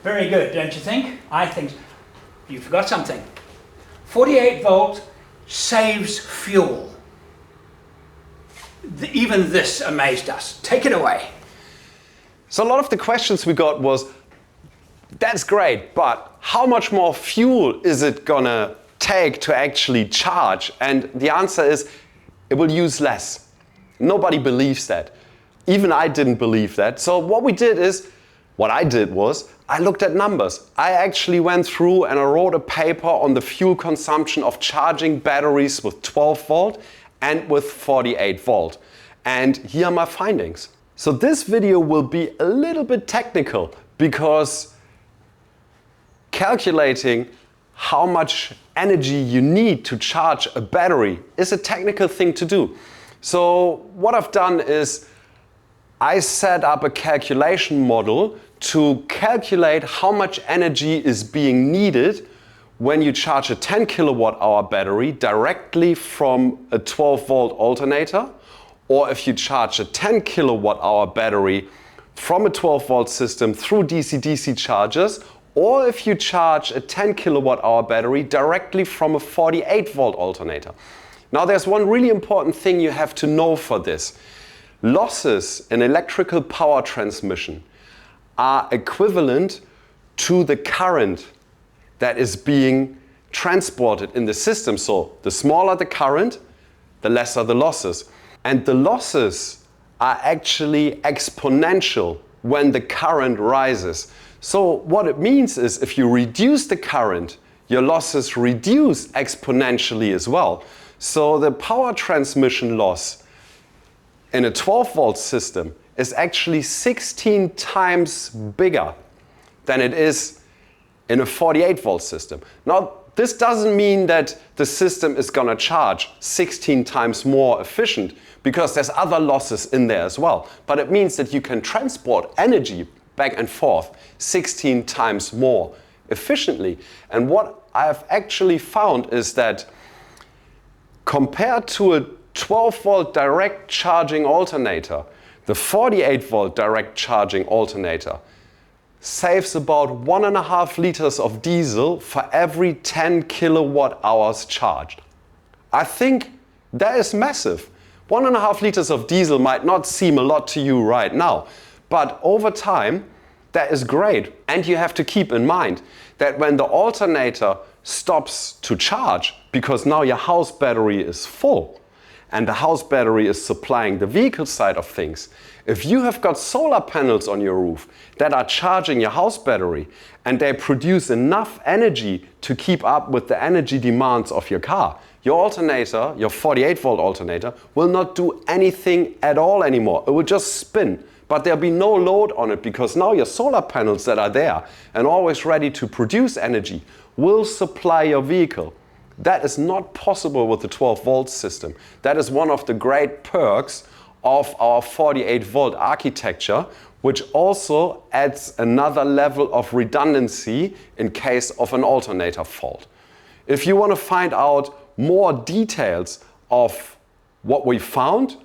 Very good, don't you think? I think you forgot something. 48 volt saves fuel. Even this amazed us. Take it away. So a lot of the questions we got was, that's great, but how much more fuel is it gonna take to actually charge? And the answer is, it will use less. Nobody believes that. Even I didn't believe that. So what I did was, I looked at numbers. I actually went through and I wrote a paper on the fuel consumption of charging batteries with 12 volt and with 48 volt. And here are my findings. So this video will be a little bit technical because calculating how much energy you need to charge a battery is a technical thing to do. So what I've done is I set up a calculation model to calculate how much energy is being needed when you charge a 10 kilowatt hour battery directly from a 12 volt alternator, or if you charge a 10 kilowatt hour battery from a 12 volt system through DC-DC chargers, or if you charge a 10 kilowatt hour battery directly from a 48 volt alternator. Now there's one really important thing you have to know for this. Losses in electrical power transmission are equivalent to the current that is being transported in the system. So the smaller the current, the lesser the losses. And the losses are actually exponential when the current rises. So what it means is if you reduce the current, your losses reduce exponentially as well. So the power transmission loss in a 12 volt system is actually 16 times bigger than it is in a 48 volt system. Now, this doesn't mean that the system is gonna charge 16 times more efficient, because there's other losses in there as well. But it means that you can transport energy back and forth 16 times more efficiently. And what I have actually found is that compared to a 12 volt direct charging alternator, the 48 volt direct charging alternator saves about 1.5 liters of diesel for every 10 kilowatt hours charged. I think that is massive. 1.5 liters of diesel might not seem a lot to you right now, but over time, that is great. And you have to keep in mind that when the alternator stops to charge, because now your house battery is full, and the house battery is supplying the vehicle side of things. If you have got solar panels on your roof that are charging your house battery and they produce enough energy to keep up with the energy demands of your car, your alternator, your 48 volt alternator, will not do anything at all anymore. It will just spin, but there'll be no load on it because now your solar panels that are there and always ready to produce energy will supply your vehicle. That is not possible with the 12 volt system. That is one of the great perks of our 48 volt architecture, which also adds another level of redundancy in case of an alternator fault. If you want to find out more details of what we found,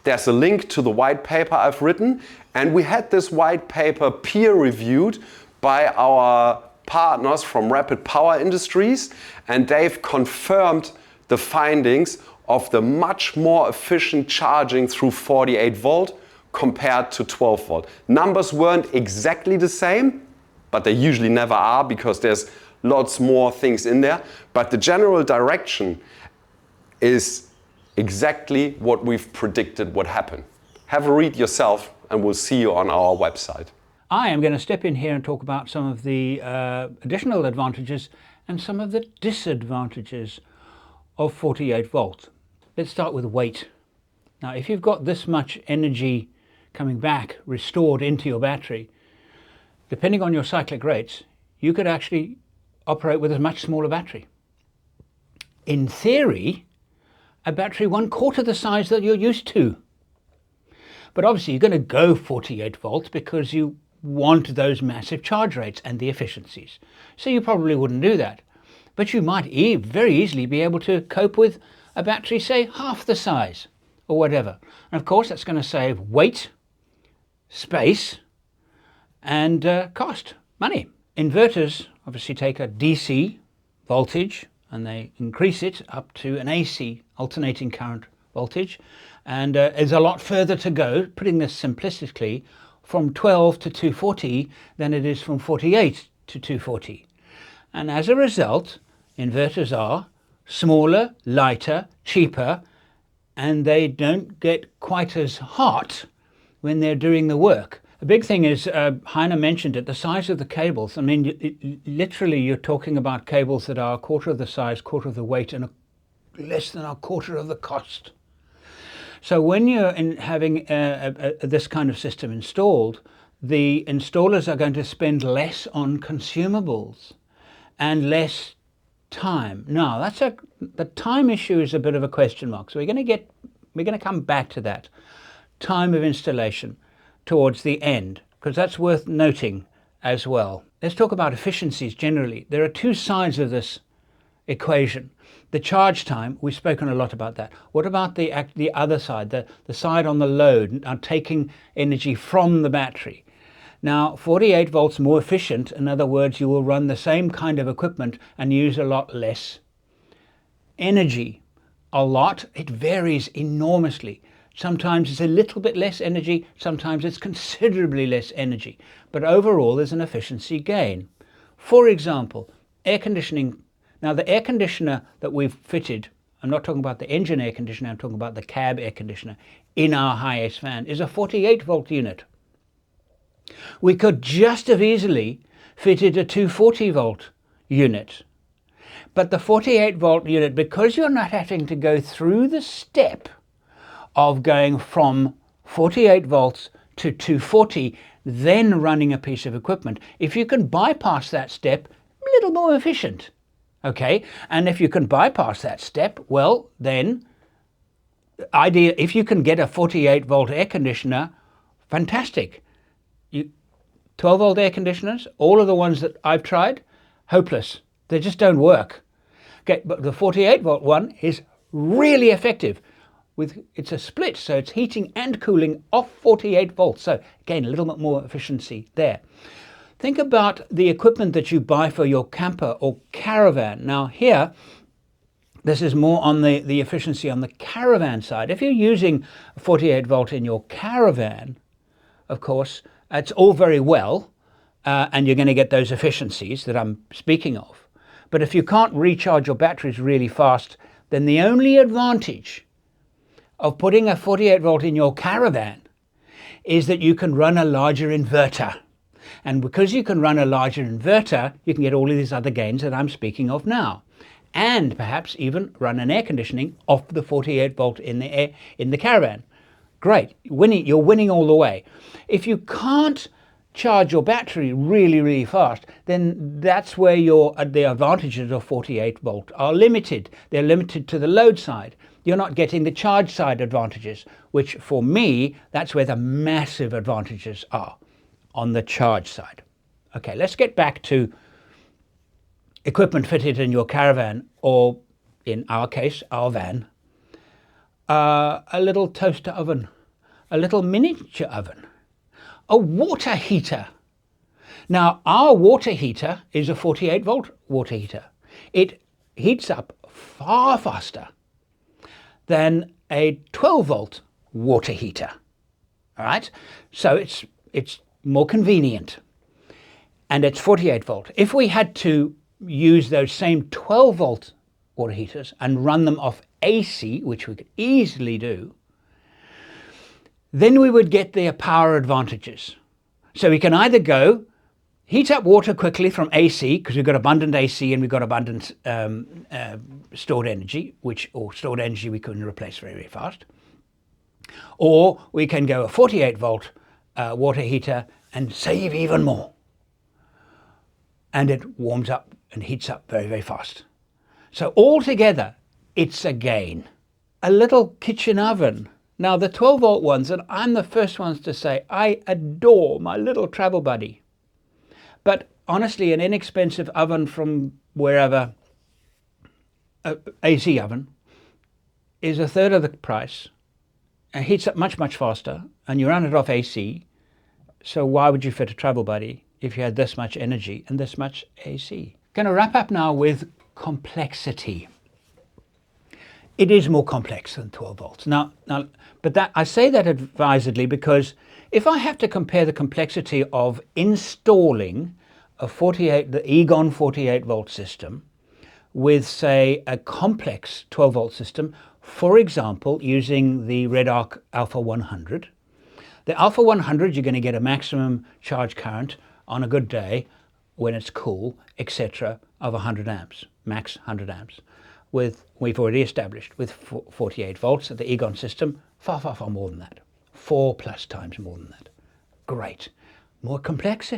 there's a link to the white paper I've written, and we had this white paper peer reviewed by our partners from Rapid Power Industries, and they've confirmed the findings of the much more efficient charging through 48 volt compared to 12 volt. Numbers weren't exactly the same, but they usually never are because there's lots more things in there. But the general direction is exactly what we've predicted would happen. Have a read yourself and we'll see you on our website. I am going to step in here and talk about some of the additional advantages and some of the disadvantages of 48 volt. Let's start with weight. Now, if you've got this much energy coming back, restored into your battery, depending on your cyclic rates, you could actually operate with a much smaller battery. In theory, a battery 1/4 the size that you're used to. But obviously you're going to go 48 volts because you want those massive charge rates and the efficiencies. So you probably wouldn't do that. But you might very easily be able to cope with a battery, say, half the size or whatever. And of course, that's going to save weight, space, and cost, money. Inverters obviously take a DC voltage and they increase it up to an AC, alternating current voltage, and there's a lot further to go, putting this simplistically, from 12 to 240 than it is from 48 to 240. And as a result, inverters are smaller, lighter, cheaper, and they don't get quite as hot when they're doing the work. The big thing is, Heiner mentioned it, the size of the cables. I mean, literally you're talking about cables that are a quarter of the size, quarter of the weight, and less than a quarter of the cost. So when you're having this kind of system installed, the installers are going to spend less on consumables and less time. Now, the time issue is a bit of a question mark. So we're going to come back to that time of installation towards the end, because that's worth noting as well. Let's talk about efficiencies generally. There are two sides of this equation. The charge time, we've spoken a lot about that. What about the other side, the side on the load, taking energy from the battery? Now, 48 volts more efficient. In other words, you will run the same kind of equipment and use a lot less energy. A lot, it varies enormously. Sometimes it's a little bit less energy, sometimes it's considerably less energy. But overall, there's an efficiency gain. For example, air conditioning. Now, the air conditioner that we've fitted, I'm not talking about the engine air conditioner, I'm talking about the cab air conditioner in our high-ace fan, is a 48 volt unit. We could just as easily fitted a 240 volt unit. But the 48 volt unit, because you're not having to go through the step of going from 48 volts to 240, then running a piece of equipment, if you can bypass that step, a little more efficient. Okay, and if you can bypass that step, well, then if you can get a 48 volt air conditioner, fantastic. 12 volt air conditioners, all of the ones that I've tried, hopeless. They just don't work. Okay, but the 48 volt one is really effective. It's a split, so it's heating and cooling off 48 volts. So again, a little bit more efficiency there. Think about the equipment that you buy for your camper or caravan. Now here, this is more on the efficiency on the caravan side. If you're using 48 volt in your caravan, of course, it's all very well, and you're going to get those efficiencies that I'm speaking of. But if you can't recharge your batteries really fast, then the only advantage of putting a 48 volt in your caravan is that you can run a larger inverter. And because you can run a larger inverter, you can get all of these other gains that I'm speaking of now. And perhaps even run an air conditioning off the 48 volt in the caravan. Great, you're winning all the way. If you can't charge your battery really, really fast, then that's where the advantages of 48 volt are limited. They're limited to the load side. You're not getting the charge side advantages, which for me, that's where the massive advantages are, on the charge side. Okay, let's get back to equipment fitted in your caravan, or in our case, our van. A little toaster oven, a little miniature oven, a water heater. Now, our water heater is a 48 volt water heater. It heats up far faster than a 12 volt water heater. All right, so it's more convenient, and it's 48 volt. If we had to use those same 12 volt water heaters and run them off AC, which we could easily do, then we would get their power advantages. So we can either go heat up water quickly from AC, because we've got abundant AC and we've got abundant stored energy, or stored energy we couldn't replace very, very fast. Or we can go a 48 volt water heater and save even more. And it warms up and heats up very, very fast. So altogether, it's a gain. A little kitchen oven. Now the 12 volt ones, and I'm the first ones to say, I adore my little travel buddy. But honestly, an inexpensive oven from wherever, AC oven, is a third of the price. It heats up much, much faster, and you run it off AC. So why would you fit a travel buddy if you had this much energy and this much AC. Going to wrap up now with complexity. It is more complex than 12 volts. Now, but that I say that advisedly because if I have to compare the complexity of installing the Egon 48 volt system with, say, a complex 12 volt system, for example, using the Redarc Alpha 100. The Alpha 100, you're going to get a maximum charge current on a good day when it's cool, etc., of 100 amps, max 100 amps. We've already established with 48 volts at the Egon system, far, far, far more than that. 4+ times more than that. Great. More complex?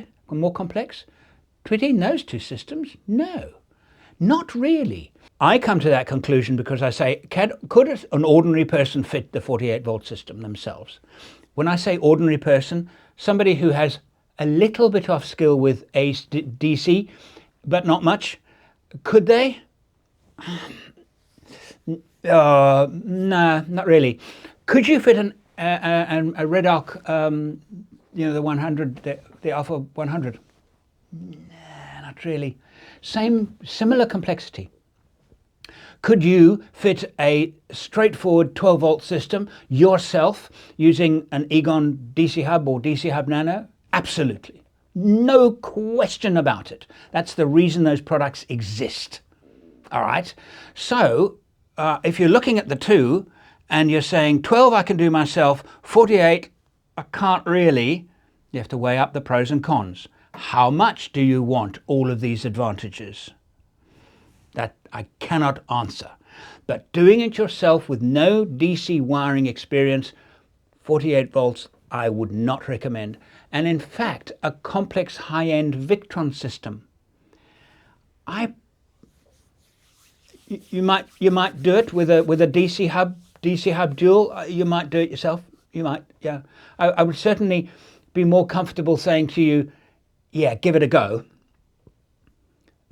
Between those two systems? No, not really. I come to that conclusion because I say, could an ordinary person fit the 48 volt system themselves? When I say ordinary person, somebody who has a little bit of skill with DC, but not much, could they? No, not really. Could you fit a Redarc, the 100, the Alpha 100? Nah, not really. Similar complexity. Could you fit a straightforward 12 volt system yourself using an Egon DC hub or DC hub nano? Absolutely. No question about it. That's the reason those products exist. All right. So if you're looking at the two and you're saying 12 I can do myself, 48 I can't really, you have to weigh up the pros and cons. How much do you want all of these advantages? That I cannot answer. But doing it yourself with no DC wiring experience, 48 volts, I would not recommend. And in fact, a complex high-end Victron system, you might do it with a DC hub dual. You might do it yourself. You might, yeah. I would certainly be more comfortable saying to you, yeah, give it a go,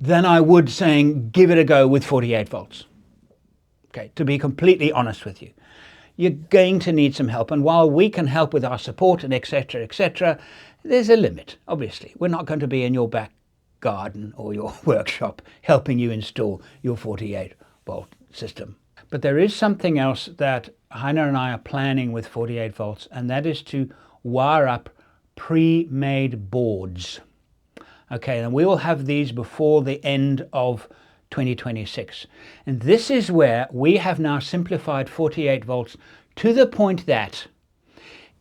than I would saying give it a go with 48 volts. Okay, to be completely honest with you. You're going to need some help, and while we can help with our support and etc., there's a limit, obviously. We're not going to be in your back garden or your workshop helping you install your 48 volt system. But there is something else that Heiner and I are planning with 48 volts, and that is to wire up pre-made boards. Okay, and we will have these before the end of 2026. And this is where we have now simplified 48 volts to the point that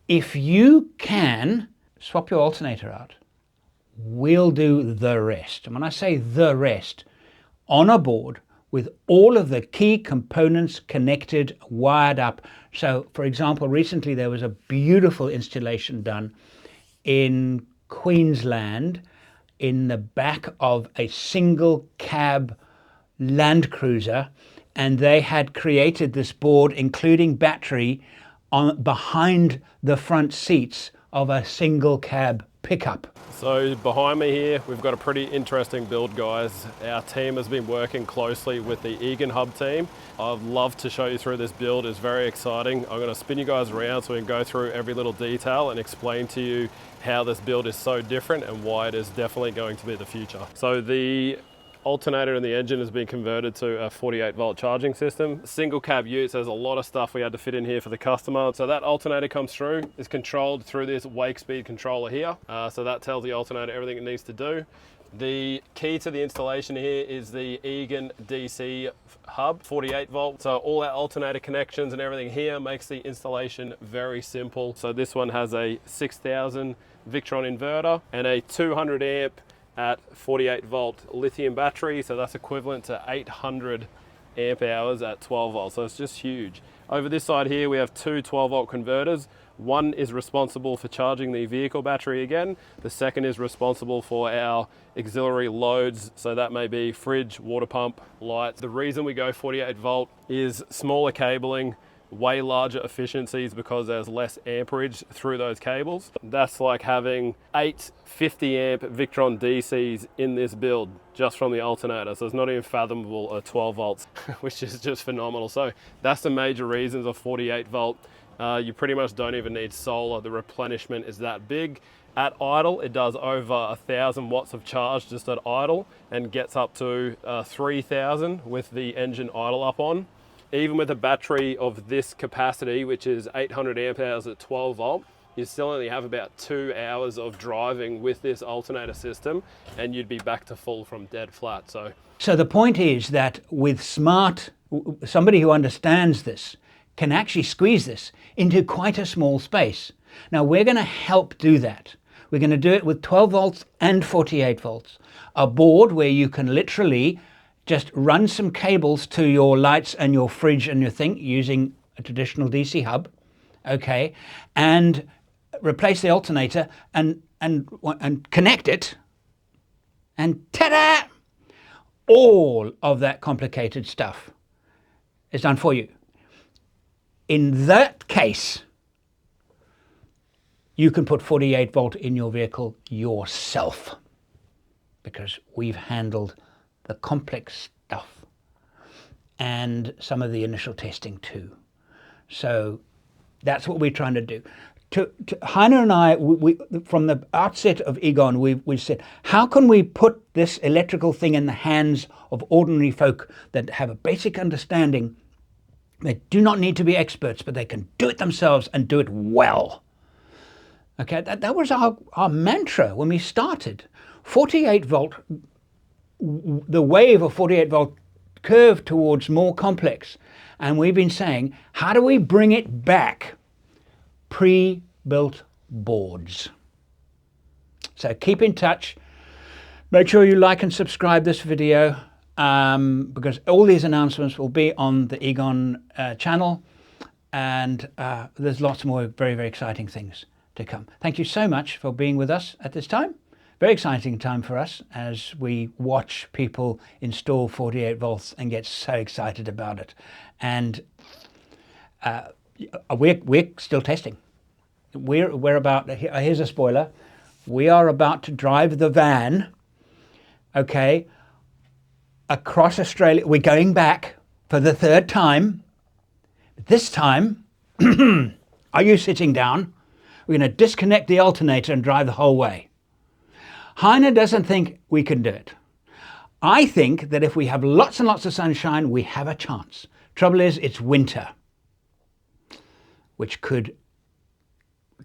if you can swap your alternator out, we'll do the rest. And when I say the rest, on a board with all of the key components connected, wired up. So for example, recently there was a beautiful installation done in Queensland in the back of a single cab Land Cruiser, and they had created this board including battery behind the front seats of a single cab pickup. So behind me here we've got a pretty interesting build, guys. Our team has been working closely with the Egon hub team. I'd love to show you through this build. It's very exciting. I'm going to spin you guys around so we can go through every little detail and explain to you how this build is so different and why it is definitely going to be the future. So the alternator in the engine has been converted to a 48 volt charging system. Single cab utes, there's a lot of stuff we had to fit in here for the customer. So that alternator comes through, is controlled through this wake speed controller here. So that tells the alternator everything it needs to do. The key to the installation here is the Egon DC hub, 48 volt. So all our alternator connections and everything here makes the installation very simple. So this one has a 6000 Victron inverter and a 200 amp at 48 volt lithium battery. So that's equivalent to 800 amp hours at 12 volts. So it's just huge. Over this side here, we have two 12 volt converters. One is responsible for charging the vehicle battery again. The second is responsible for our auxiliary loads. So that may be fridge, water pump, lights. The reason we go 48 volt is smaller cabling, way larger efficiencies because there's less amperage through those cables. That's like having 8 50 amp Victron DCs in this build just from the alternator. So it's not even fathomable at 12 volts, which is just phenomenal. So that's the major reasons of 48 volt. You pretty much don't even need solar. The replenishment is that big. At idle, it does over 1,000 watts of charge just at idle and gets up to 3,000 with the engine idle up on. Even with a battery of this capacity, which is 800 amp hours at 12 volt, you still only have about 2 hours of driving with this alternator system and you'd be back to full from dead flat. So the point is that with somebody who understands this can actually squeeze this into quite a small space. Now we're going to help do that. We're going to do it with 12 volts and 48 volts. A board where you can literally just run some cables to your lights and your fridge and your thing using a traditional DC hub, okay, and replace the alternator and connect it, and ta-da! All of that complicated stuff is done for you. In that case, you can put 48 volt in your vehicle yourself, because we've handled the complex stuff and some of the initial testing too. So that's what we're trying to do. Heiner and I, from the outset of Egon, we said, how can we put this electrical thing in the hands of ordinary folk that have a basic understanding? They do not need to be experts, but they can do it themselves and do it well. Okay, that was our mantra when we started. 48 volt, the wave of 48 volt curved towards more complex. And we've been saying, how do we bring it back? Pre-built boards. So keep in touch. Make sure you like and subscribe this video, because all these announcements will be on the Egon channel. And there's lots more very, very exciting things to come. Thank you so much for being with us at this time. Very exciting time for us as we watch people install 48 volts and get so excited about it. And we're still testing. We're about, here's a spoiler, we are about to drive the van, okay, across Australia. We're going back for the 3rd time. This time, are you sitting down? We're going to disconnect the alternator and drive the whole way. Heiner doesn't think we can do it. I think that if we have lots and lots of sunshine, we have a chance. Trouble is, it's winter, which could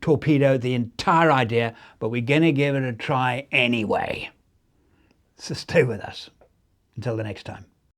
torpedo the entire idea, but we're going to give it a try anyway. So stay with us until the next time.